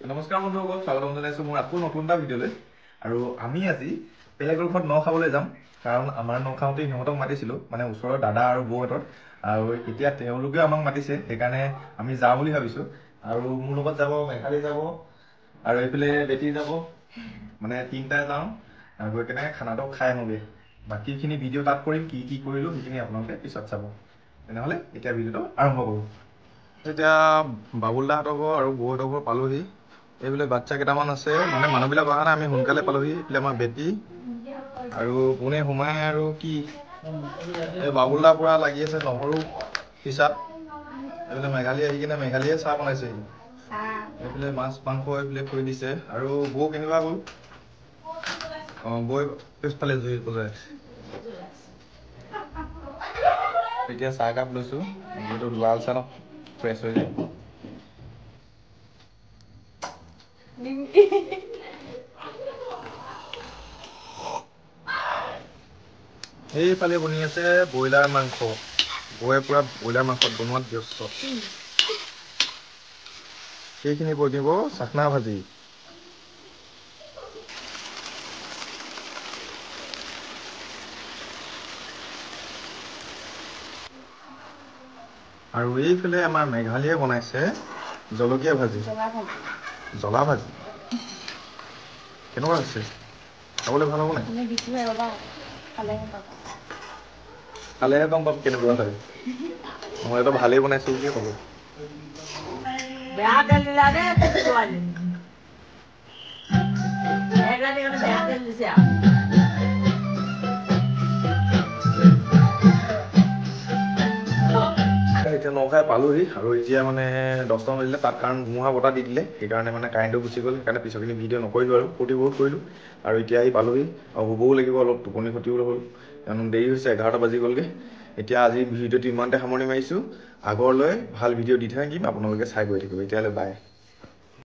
নমস্কাৰ বন্ধুসকল, স্বাগতম জনাইছোঁ মোৰ আকৌ নতুন এটা ভিডিঅ'লৈ। আৰু আমি আজি বেলেগৰ ঘৰত ন খাবলৈ যাম, কাৰণ আমাৰ ন খাওঁতে সিহঁতক মাতিছিলোঁ, মানে ওচৰৰ দাদা আৰু বৌহঁতৰ। আৰু এতিয়া তেওঁলোকেও আমাক মাতিছে, সেইকাৰণে আমি যাওঁ বুলি ভাবিছোঁ। আৰু মোৰ লগত যাব মেঘালী যাব আৰু এইফালে বেটি যাব, মানে তিনিটাই যাওঁ আৰু গৈ কেনে খানাটো খাই আহোঁগৈ। বাকীখিনি ভিডিঅ' তাত কৰিম, কি কি কৰিলোঁ সেইখিনি আপোনালোকে পিছত চাব। তেনেহ'লে এতিয়া ভিডিঅ'টো আৰম্ভ কৰোঁ। এতিয়া বাবুলদাহঁতৰ ঘৰ আৰু বৌহঁতৰ ঘৰ পালোহি। এইবোলে বাচ্চা কেইটামান আছে, মানে মানুহবিলাক অহা নাই, আমি সোনকালে পালোহি। এইফালে আমাৰ বেটি আৰু কোনে সোমাই আৰু কি এই বাবুলদা পুৰা লাগি আছে নহৰু পিছাত। এইফালে মেঘালী আহি কিনে মেঘালীয়ে চাহ বনাইছেহি। এইফালে মাছ মাংস এইফালে থৈ দিছে। আৰু বৌ কেনিবা গ'ল? বৌ পিছফালে জুই বজাই আছে। এতিয়া চাহ একাপ লৈছোঁ, এইটো লাল চাহ ফ্ৰেছ হৈ যায়। এইফালে বনি আছে ব্ৰইলাৰ মাংস। বৌয়ে পুৰা ব্ৰইলাৰ মাংস বনোৱাত ব্যস্ত। সেইখিনি বনিব চাকনা ভাজি। আৰু এইফালে আমাৰ মেঘালীয়ে বনাইছে জলকীয়া ভাজি। জ্বলা ভাজি কেনেকুৱা হৈছে? খাবলৈ ভাল হ'ব নাই? খালেহে গম পাম কেনেকুৱা হয়। মইতো ভালেই বনাইছোঁ বুলিয়ে ক'ব। এতিয়া নখাই পালোহি আৰু এতিয়া মানে 10টা বাজিলে তাত, কাৰণ ধুমুহা বতাহ দি দিলে, সেইকাৰণে মানে কাৰেণ্টটো গুচি গ'ল। সেইকাৰণে পিছৰখিনি ভিডিঅ' নকৰিলোঁ আৰু ফূৰ্তি বহুত কৰিলোঁ। আৰু এতিয়া আহি পালোহি আৰু শুবও লাগিব, অলপ টোপনি ক্ষতিও হ'ল, কাৰণ দেৰি হৈছে, 11টা বাজি গ'লগৈ। এতিয়া আজি ভিডিঅ'টো ইমানতে সামৰণি মাৰিছোঁ। আগলৈ ভাল ভিডিঅ' দি থাকিম, আপোনালোকে চাই গৈ থাকিব। এতিয়ালৈ বাই।